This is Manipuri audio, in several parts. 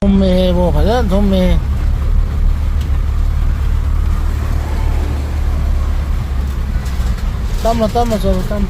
thông bộ phải rất thông mê tâm là rồi tâm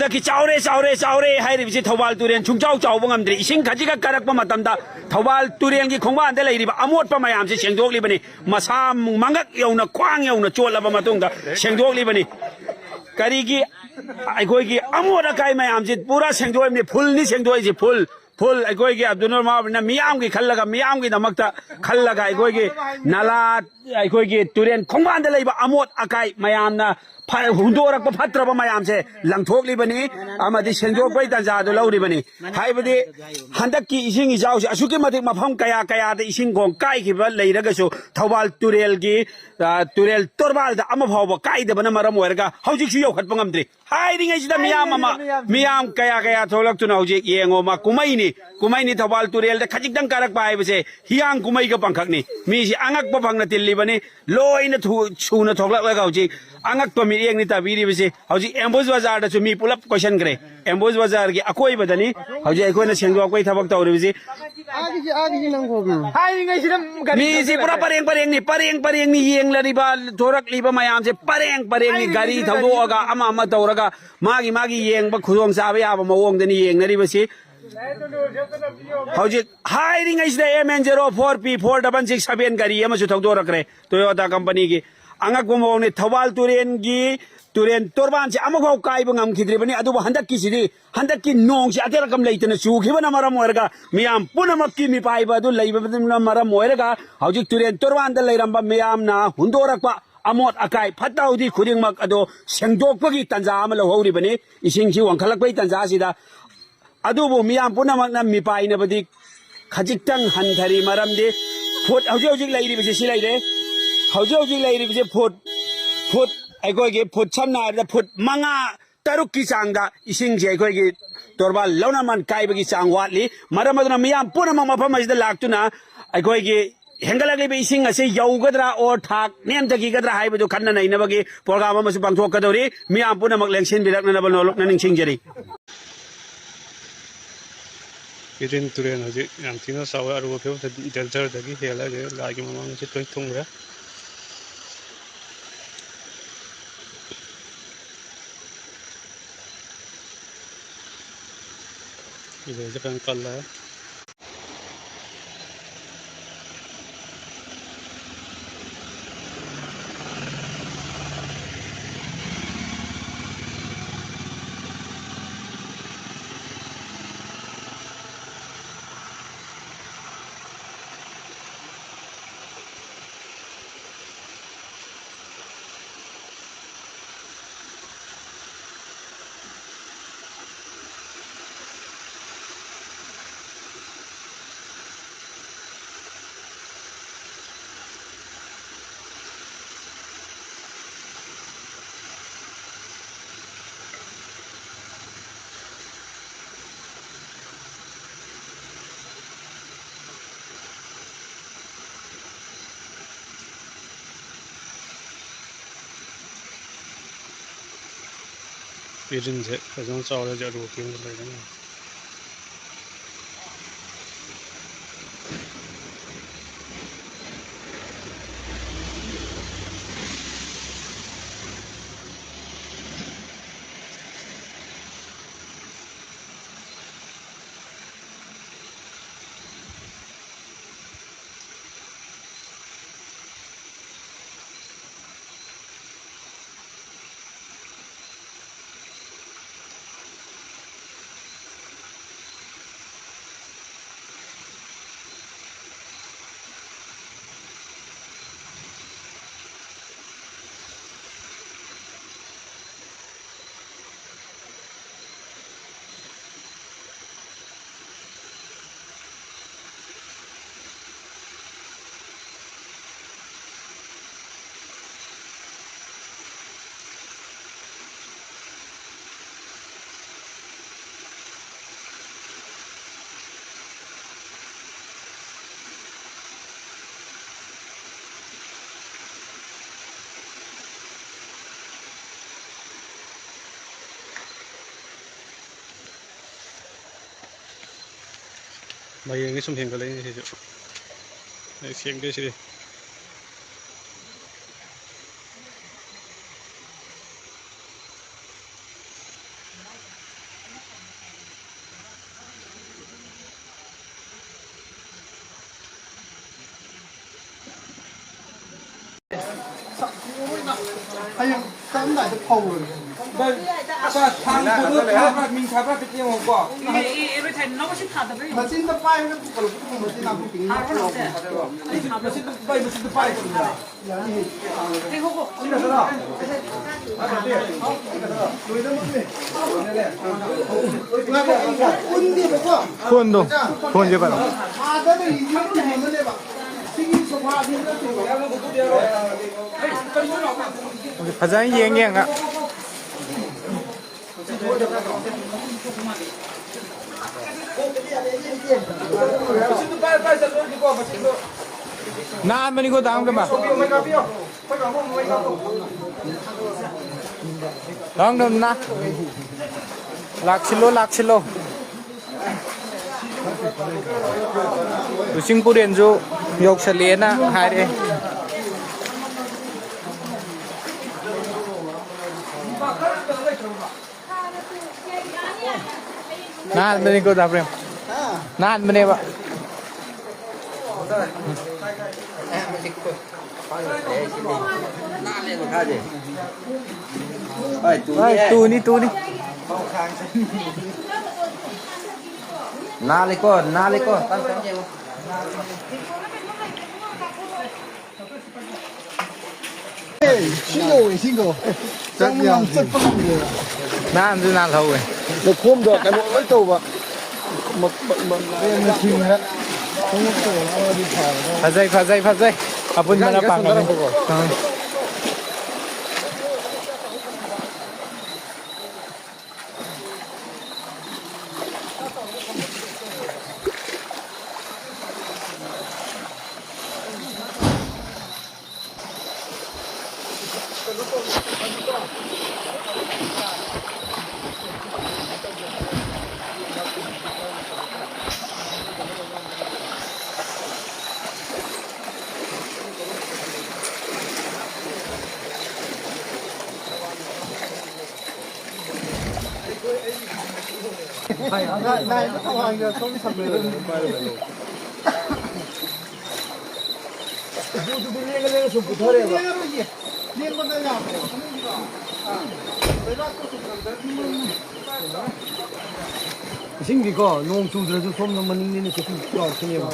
한다키 짜오레 하이리비지 토발 turen 중짜오 짜오 봉암들이 이신 가지가 까락바 마탐다 토발 turen기 공부한데 레이리바 아무엇바 마얌지 생독리바니 마사 망각 여우나 꽝 여우나 쫄라바 마통다 생독리바니 까리기 아이고이기 아무엇나 까이 마얌지 뿌라 생독이니 풀니 생독이지 풀 아이고이기 아브두노 마브나 미암기 칼라가 미암기 나막다 칼라가 아이고이기 나라 아이고이기 turen 공부한데 레이바 아무엇 아까이 마얌나 hundorakpa phatraba mayamse langthoklibani amadi senjokpai tanjadu lauribani haibadi handakki ising ijausi asuki matik mafam kaya da ising gong kai khiba leiragasu thawal turelgi turel torbal da ama phawba kai da bana maram oirga hojik su yokhatpa ngamdri hairingai sida miyam kaya tholak tuna hojik yengo ma kumaini thawal turel da khajik dang karak pai base hiang kumai ga pangkhakni mi si angak pa phangna tillibani loina chuna thoklak la hojik angak to mi eng ni tabiri bise hauji embos bazar da chumi pulap question kare embos bazar gi akoi badani hauji akoi na sengdo akoi thabak tawre bise agi nang ko hai ngai sidam mi si pura pareng ni yeng la riba thorak liba mayam se pareng ni gari thawdo aga ama tawraga magi yeng ba khudong sa ba ya ba mawong dani yeng na riba si hauji hai ringai sida MN04P4667 gari ama su thawdo rakre Toyota company gi angak gumawne thawal turen torban se amagau kai bangam khidribani adu handakki sidi handakki nong se atera kam leitana su khibana maram oirga miyam punamakki mi paiba adu leibana maram oirga hauji turen torban da leiramba miyam na hundorakpa amot akai phataudi khudingmak ado sengdokpagi tanja ama lohoribani isingsi wangkhalakpai tanja sida adubu miyam punamak na mi paina badi khajiktang hanthari maramde phut hauji leiribisi si leire hauji leiribisi phut aigoi phut samna da phut manga taruk ki changda ising je aigoi gi torba launa man kai bagi chang watli maramaduna miyam punama mafam asida laktuna aigoi gi hengalagi be ising ase yaugadra or thak nem dagi gadra haibu khanna nei nabagi program ama su bangthok kadori miyam punamak lengsin birakna nabal nolok naning singjeri Irin turen haji yang tina sawa aru pheu jar dagi hela ge lagi mamang se toy thungra Ini Japan kalla Irin je kazan sawa jaru tin le mayeng sum heng galai ni jo siang de sih Hayang kan lại được phâu rồi. Vâng, thang phụ nữ mình thả ra cái tiêu hồng quả. Mà xin tập bay nó cũng còn mà xin làm cái tiếng nó không. Mà xin bay rồi. Xin là sao? Rồi đó mất đi. Là cái quân đi bao 폰도 폰 제발 à đó là gì nó hàng lên đây bạn. Xin sofa đi nó chụp vào nó cũng đi rồi. 가장 이행이야 Xin bay ra luôn đi qua mà xin được. 나 한번이고 다음 거 봐. Mày cà phê không? Mày cà phê mày cà phê. 다음 나. 락실로. 루싱푸렌주 욕설리에나 하래. 나 한번이고 다음. 나 한번에 봐. tu đi Naliko tan tan je xin đồ trong lòng rất phong phú. 나 안 돼, 나 더워. Được hôm được cái mỗi tàu mà em chìm hết. Không có tàu nó đi thả. 파자이. 아픈 나라 빵. Này nó không hàng giờ không sập được. lên sụp thở đấy vậy. Liên con đây nào. 생기가 농 주들어도 손만 있는 게 좀 좋아. 그냥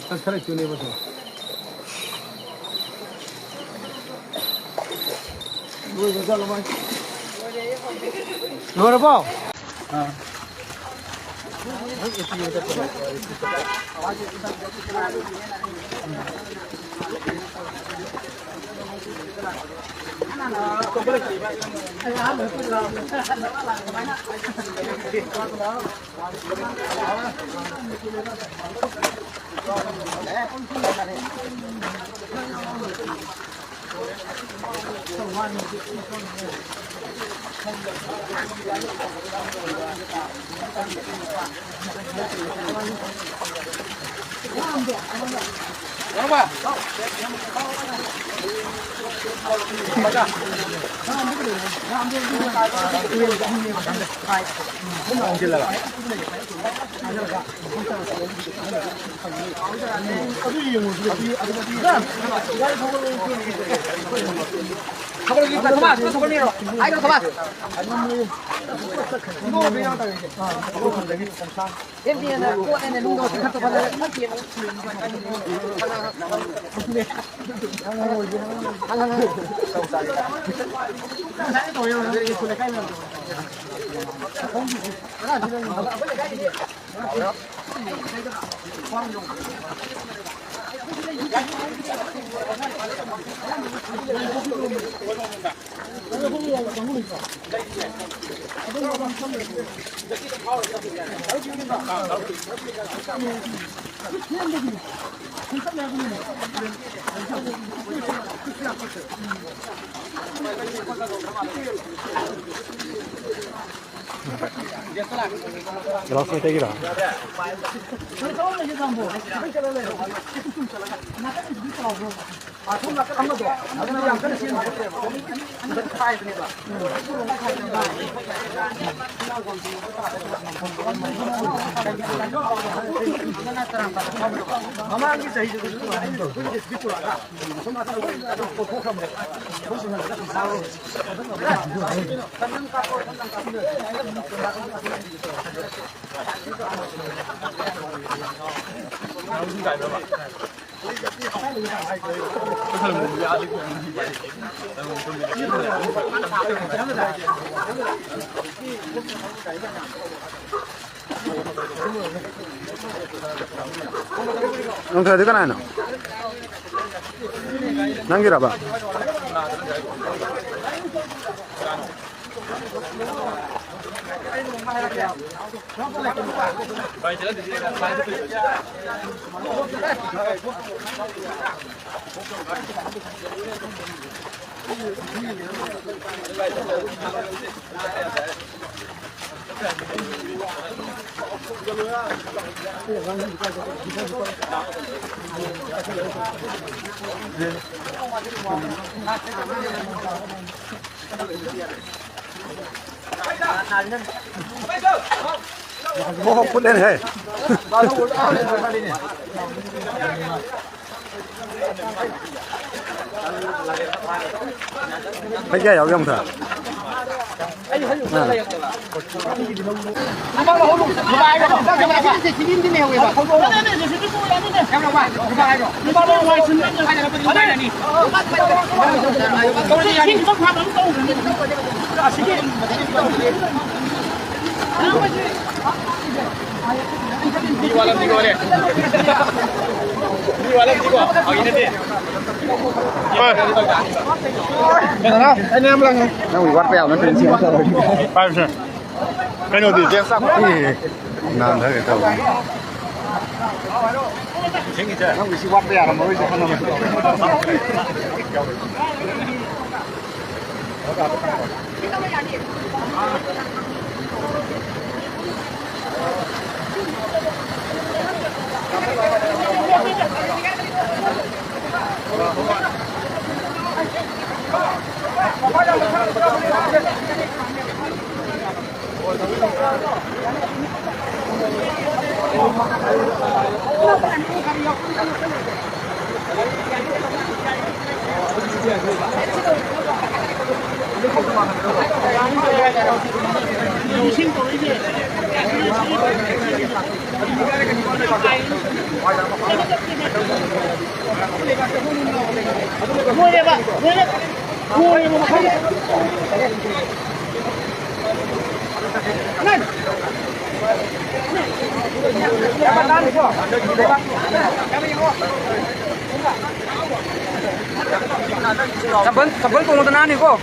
살살 주네 봐서. 뭐 이거 잘 봐. 이거 봐. Langsung saya kira. Nung tadi kan ano? Nanggira ba? Oh, put in hey. Thấy cái dạo không thở. Anh em là nó bị bắt bèo nó trên xe rồi. Bao nhiêu? Cái đầu tiên xem xong thì làm thế cái tàu. Nó bị bắt bèo nó mới không làm. Sabun tulong tenan nih kok.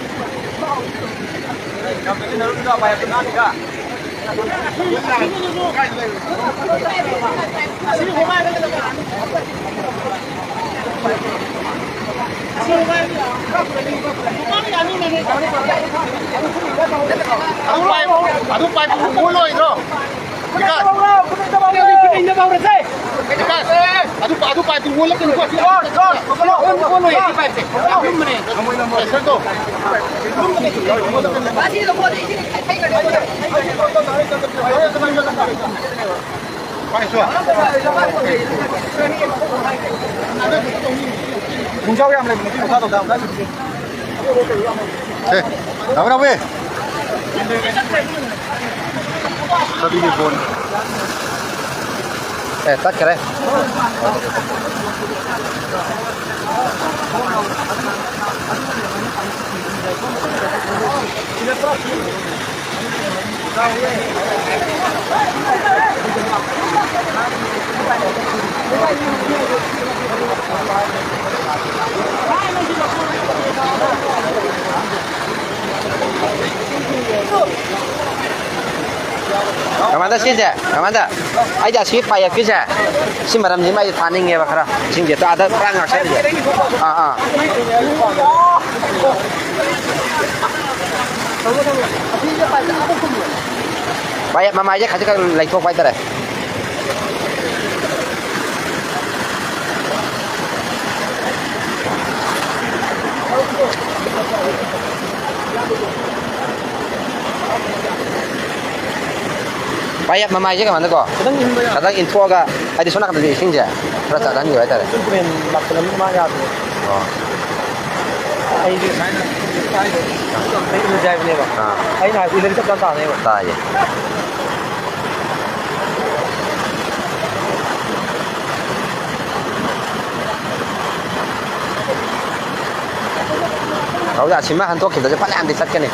Cùng cháu em này một sao đầu đấy. Ê, đâu về? Sao đi phone? Tắt cái đây. Kamanda sih je, kamanda. Aja sih payah kisah. Si malam ni mai thaning ya bakara. Sing dia tu ada perang aksai dia. Baik mama aja kasih kan like kok fighter. Baik mama aja kemana kok? Kadang info agak ada sana kata di sini aja. Perasaan juga ada. Oh. Tahu ya. Kalau dah cuma hantu kita cepat ambil sat kan ni.